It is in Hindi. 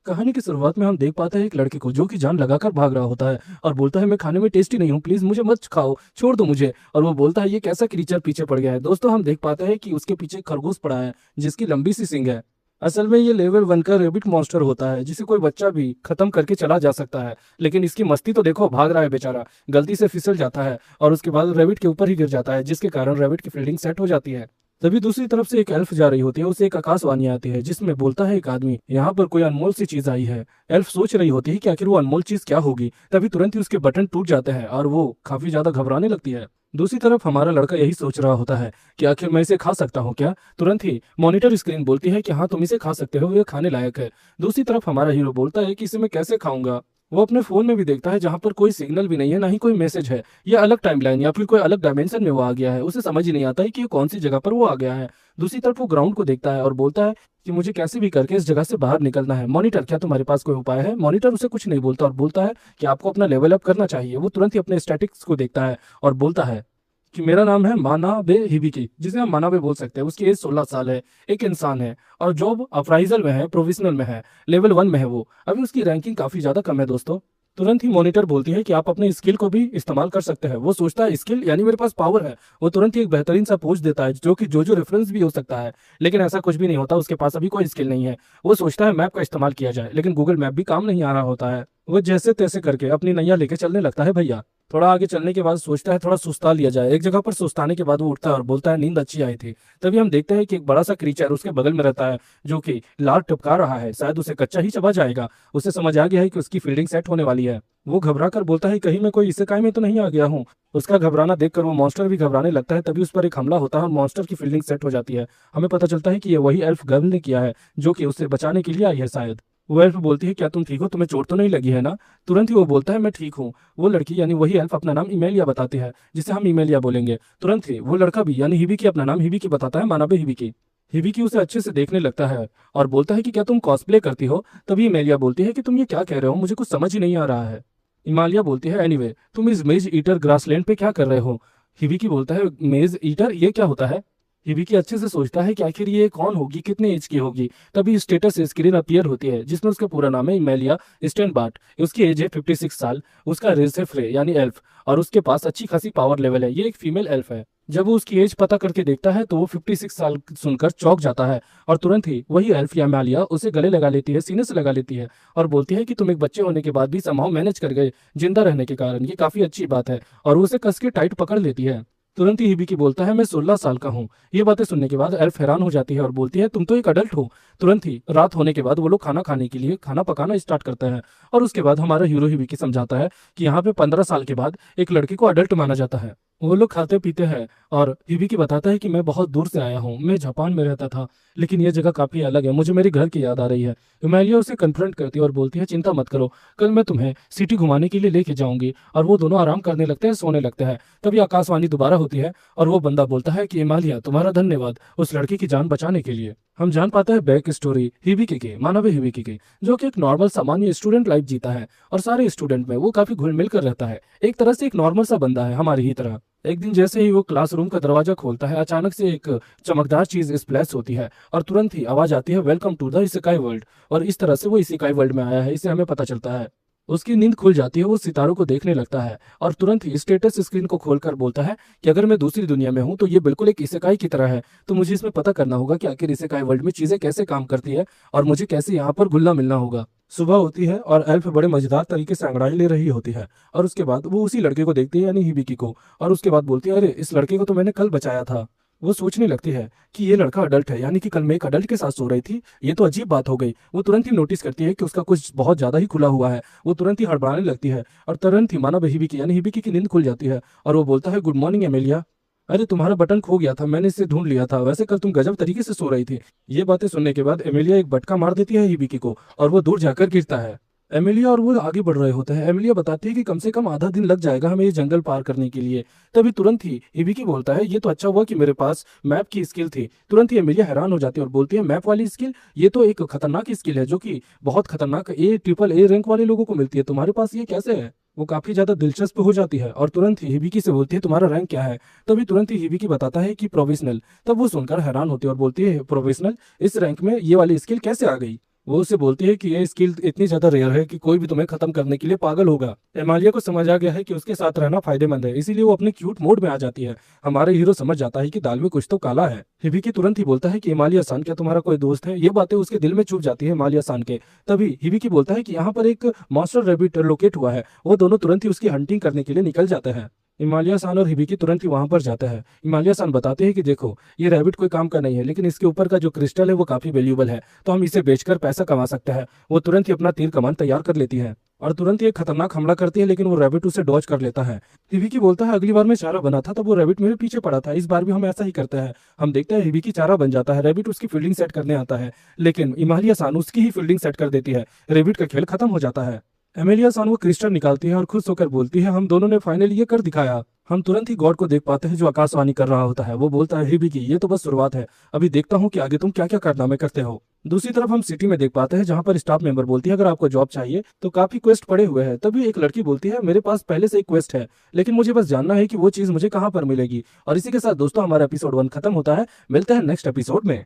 कहानी की शुरुआत में हम देख पाते हैं एक लड़के को जो कि जान लगाकर भाग रहा होता है और बोलता है मैं खाने में टेस्टी नहीं हूँ, प्लीज मुझे मत खाओ, छोड़ दो मुझे। और वो बोलता है ये कैसा क्रीचर पीछे पड़ गया है। दोस्तों हम देख पाते हैं कि उसके पीछे एक खरगोश पड़ा है जिसकी लंबी सी सींग है। असल में ये लेवल 1 का रेबिट मॉन्स्टर होता है जिसे कोई बच्चा भी खत्म करके चला जा सकता है, लेकिन इसकी मस्ती तो देखो, भाग रहा है बेचारा, गलती से फिसल जाता है और उसके बाद रेबिट के ऊपर ही गिर जाता है, जिसके कारण रेबिट की फील्डिंग सेट हो जाती है। तभी दूसरी तरफ से एक एल्फ जा रही होती है, उसे एक आकाशवाणी आती है जिसमें बोलता है एक आदमी, यहाँ पर कोई अनमोल सी चीज आई है। एल्फ सोच रही होती है कि आखिर वो अनमोल चीज क्या होगी, तभी तुरंत ही उसके बटन टूट जाते हैं और वो काफी ज्यादा घबराने लगती है। दूसरी तरफ हमारा लड़का यही सोच रहा होता है कि आखिर मैं इसे खा सकता हूँ क्या। तुरंत ही मॉनिटर स्क्रीन बोलती है कि हाँ तुम इसे खा सकते हो, ये खाने लायक है। दूसरी तरफ हमारा हीरो बोलता है कि इसे मैं कैसे खाऊंगा। वो अपने फोन में भी देखता है जहां पर कोई सिग्नल भी नहीं है, ना ही कोई मैसेज है। ये अलग टाइमलाइन या फिर कोई अलग डायमेंशन में वो आ गया है, उसे समझ ही नहीं आता है कि ये कौन सी जगह पर वो आ गया है। दूसरी तरफ वो ग्राउंड को देखता है और बोलता है कि मुझे कैसे भी करके इस जगह से बाहर निकलना है। मॉनिटर क्या तुम्हारे पास कोई उपाय है। मॉनिटर उसे कुछ नहीं बोलता और बोलता है कि आपको अपना लेवल अप करना चाहिए। वो तुरंत ही अपने स्टैटिक्स को देखता है और बोलता है कि मेरा नाम है मानाबे हिबिकी, जिसे हम मानाबे बोल सकते हैं। उसकी एज 16 साल है, एक इंसान है और जॉब अप्राइजल में है, प्रोफेशनल में है, लेवल 1 में है वो। अभी उसकी रैंकिंग काफी ज्यादा कम है दोस्तों। तुरंत ही मॉनिटर बोलती है कि आप अपने स्किल को भी इस्तेमाल कर सकते हैं। वो सोचता है स्किल यानी मेरे पास पावर है। वो तुरंत ही एक बेहतरीन सा पोज देता है जो कि जो रेफरेंस भी हो सकता है, लेकिन ऐसा कुछ भी नहीं होता, उसके पास अभी कोई स्किल नहीं है। वो सोचता है मैप का इस्तेमाल किया जाए, लेकिन गूगल मैप भी काम नहीं आ रहा होता है। वो जैसे तैसे करके अपनी नैया लेके चलने लगता है भैया। थोड़ा आगे चलने के बाद सोचता है थोड़ा सुस्ता लिया जाए। एक जगह पर सुस्ताने के बाद वो उठता है और बोलता है नींद अच्छी आई थी। तभी हम देखते हैं कि एक बड़ा सा क्रीचर उसके बगल में रहता है जो कि लार टपका रहा है, शायद उसे कच्चा ही चबा जाएगा। उसे समझ आ गया है कि उसकी फील्डिंग सेट होने वाली है। वो घबरा कर बोलता है कहीं मैं कोई इसेकाई में तो नहीं आ गया हूँ। उसका घबराना देखकर वो मॉन्स्टर भी घबराने लगता है। तभी उस पर एक हमला होता है और मॉन्स्टर की फील्डिंग सेट हो जाती है। हमें पता चलता है कि ये वही एल्फ गर्ल ने किया है जो कि उसे बचाने के लिए आई है शायद। वो एल्फ बोलती है क्या तुम ठीक हो, तुम्हें चोट तो नहीं लगी है ना। तुरंत ही वो बोलता है मैं ठीक हूँ। वो लड़की यानी वही एल्फ अपना नाम इमेलिया बताती है, जिसे हम इमेलिया बोलेंगे। तुरंत ही वो लड़का भी यानी हिबिकी अपना नाम हिबिकी बताता है, मानाबे हिबिकी। हिबिकी उसे अच्छे से देखने लगता है और बोलता है कि क्या तुम कॉस्प्ले करती हो। तभी इमेलिया बोलती है कि तुम ये क्या कह रहे हो, मुझे कुछ समझ ही नहीं आ रहा है। इमालिया बोलती है एनीवे तुम इस मेज ईटर ग्रासलैंड पे क्या कर रहे हो। हिबिकी बोलता है मेज ईटर ये क्या होता है। हिबिकी अच्छे से सोचता है कि आखिर ये कौन होगी, कितने एज की होगी। तभी स्टेटस स्क्रीन अपीयर होती है जिसमें उसका पूरा नाम है इमेलिया स्टेनबार्ट। उसकी एज है 56 साल। उसका रेस है फ्रे यानी एल्फ और उसके पास अच्छी खासी पावर लेवल है। ये एक फीमेल एल्फ है। जब वो उसकी एज पता करके देखता है तो वो 56 साल सुनकर चौंक जाता है और तुरंत ही वही एल्फ या इमेलिया उसे गले लगा लेती है, सीने से लगा लेती है और बोलती है कि तुम एक बच्चे होने के बाद भी समहाउ मैनेज कर गए जिंदा रहने के कारण, ये काफी अच्छी बात है। और वो उसे कस के टाइट पकड़ लेती है। तुरंत ही हिबिकी बोलता है मैं 16 साल का हूँ। ये बातें सुनने के बाद एल्फ हैरान हो जाती है और बोलती है तुम तो एक अडल्ट हो। तुरंत ही रात होने के बाद वो लोग खाना खाने के लिए खाना पकाना स्टार्ट करते हैं और उसके बाद हमारा हीरो हिबिकी समझाता है कि यहाँ पे 15 साल के बाद एक लड़के को अडल्ट माना जाता है। वो लोग खाते पीते हैं और हिबिकी बताता है कि मैं बहुत दूर से आया हूँ, मैं जापान में रहता था, लेकिन ये जगह काफी अलग है, मुझे मेरे घर की याद आ रही है। हिमालय उसे कन्फ्रंट करती है और बोलती है चिंता मत करो, कल मैं तुम्हें सिटी घुमाने के लिए लेके जाऊंगी। और वो दोनों आराम करने लगते हैं, सोने लगते हैं। तभी आकाशवाणी दोबारा होती है और वो बंदा बोलता है कि हिमालय तुम्हारा धन्यवाद उस लड़की की जान बचाने के लिए। हम जान पाते हैं बैक स्टोरी हिबिकी के, मानवे हिबिकी के, जो कि एक नॉर्मल सामान्य स्टूडेंट लाइफ जीता है और सारे स्टूडेंट में वो काफी घुल मिल कर रहता है। एक तरह से एक नॉर्मल सा बंदा है हमारी ही तरह। एक दिन जैसे ही वो क्लासरूम का दरवाजा खोलता है, अचानक से एक चमकदार चीज स्प्लैश होती है और तुरंत ही आवाज आती है welcome to the isekai world. और इस तरह से वो इसेकाई वर्ल्ड में आया है, इसे हमें पता चलता है। उसकी नींद खुल जाती है, वो सितारों को देखने लगता है और तुरंत ही स्टेटस स्क्रीन को खोलकर बोलता है कि अगर मैं दूसरी दुनिया में हूँ तो ये बिल्कुल एक इसेकाई की तरह है, तो मुझे इसमें पता करना होगा कि आखिर इसेकाई वर्ल्ड में चीजें कैसे काम करती है और मुझे कैसे यहाँ पर घुलना मिलना होगा। सुबह होती है और एल्फ बड़े मजेदार तरीके से अंगड़ाई ले रही होती है और उसके बाद वो उसी लड़के को देखती है यानी हिबिकी को, और उसके बाद बोलती है अरे इस लड़के को तो मैंने कल बचाया था। वो सोचने लगती है कि ये लड़का अडल्ट है, यानी कि कल मैं एक अडल्ट के साथ सो रही थी, ये तो अजीब बात हो गई। वो तुरंत ही नोटिस करती है कि उसका कुछ बहुत ज्यादा ही खुला हुआ है। वो तुरंत ही हड़बड़ाने लगती है और तुरंत ही माना हिबिकी यानी हिबिकी की नींद खुल जाती है और वो बोलता है गुड मॉर्निंग एमेलिया। अरे तुम्हारा बटन खो गया था, मैंने इसे ढूंढ लिया था, वैसे कल तुम गजब तरीके से सो रही थी। ये बातें सुनने के बाद एमेलिया एक बटका मार देती है हिबिकी को और वो दूर जाकर गिरता है। एमिलिया और वो आगे बढ़ रहे होते हैं। एमिलिया बताती है कि कम से कम आधा दिन लग जाएगा हमें ये जंगल पार करने के लिए। तभी तुरंत ही हिबिकी बोलता है ये तो अच्छा हुआ कि मेरे पास मैप की स्किल थी। तुरंत ही एमिलिया हैरान हो जाती है और बोलती है मैप वाली स्किल, ये तो एक खतरनाक स्किल है जो कि बहुत खतरनाक AAA रैंक वाले लोगों को मिलती है, तुम्हारे पास ये कैसे है। वो काफी ज्यादा दिलचस्प हो जाती है और तुरंत ही हिबिकी से बोलती है तुम्हारा रैंक क्या है। तभी तुरंत ही हिबिकी बताता है कि प्रोफेशनल। तब वो सुनकर हैरान होती है और बोलती है प्रोफेशनल, इस रैंक में ये वाली स्किल कैसे आ गई। वो उससे बोलती है कि ये स्किल इतनी ज्यादा रेयर है कि कोई भी तुम्हें खत्म करने के लिए पागल होगा। एमालिया को समझ आ गया है कि उसके साथ रहना फायदेमंद है, इसीलिए वो अपने क्यूट मोड में आ जाती है। हमारा हीरो समझ जाता है कि दाल में कुछ तो काला है। हिबिकी तुरंत ही बोलता है कि हिमालय सान, क्या तुम्हारा कोई दोस्त है? ये बातें उसके दिल में चुभ जाती है हिमालय सान के। तभी हिबिकी बोलता है कि यहाँ पर एक मास्टर रैबिट लोकेट हुआ है। वो दोनों तुरंत ही उसकी हंटिंग करने के लिए निकल जाते हैं। हिमालय सान और हिबिकी तुरंत ही वहां पर जाता है। हिमालय सान बताते हैं कि देखो, ये रैबिट कोई काम का नहीं है, लेकिन इसके ऊपर का जो क्रिस्टल है वो काफी वैल्यूबल है, तो हम इसे बेचकर पैसा कमा सकते हैं। वो तुरंत ही अपना तीर कमान तैयार कर लेती है और तुरंत ही एक खतरनाक हमला करती है, लेकिन वो रैबिट उसे डॉज कर लेता है। हिबिकी बोलता है, अगली बार मैं चारा बना था तब वो रैबिट मेरे पीछे पड़ा था, इस बार भी हम ऐसा ही करते हैं। हम देखते हैं हिबिकी चारा बन जाता है, रैबिट उसकी फील्डिंग सेट करने आता है, लेकिन हिमालय सान उसकी ही फील्डिंग सेट कर देती है। रैबिट का खेल खत्म हो जाता है। एमेलिया सान वो क्रिस्टल निकालती है और खुश होकर बोलती है, हम दोनों ने फाइनली ये कर दिखाया। हम तुरंत ही गॉड को देख पाते हैं जो आकाशवाणी कर रहा होता है। वो बोलता है, हिबिकी ये तो बस शुरुआत है, अभी देखता हूँ कि आगे तुम क्या क्या कारनामे करते हो। दूसरी तरफ हम सिटी में देख पाते हैं जहाँ पर स्टाफ मेंबर बोलती है, अगर आपको जॉब चाहिए तो काफी क्वेस्ट पड़े हुए हैं। तभी एक लड़की बोलती है, मेरे पास पहले से एक क्वेस्ट है, लेकिन मुझे बस जानना है कि वो चीज मुझे कहाँ पर मिलेगी। और इसी के साथ दोस्तों हमारा एपिसोड 1 खत्म होता है। मिलते हैं नेक्स्ट एपिसोड में।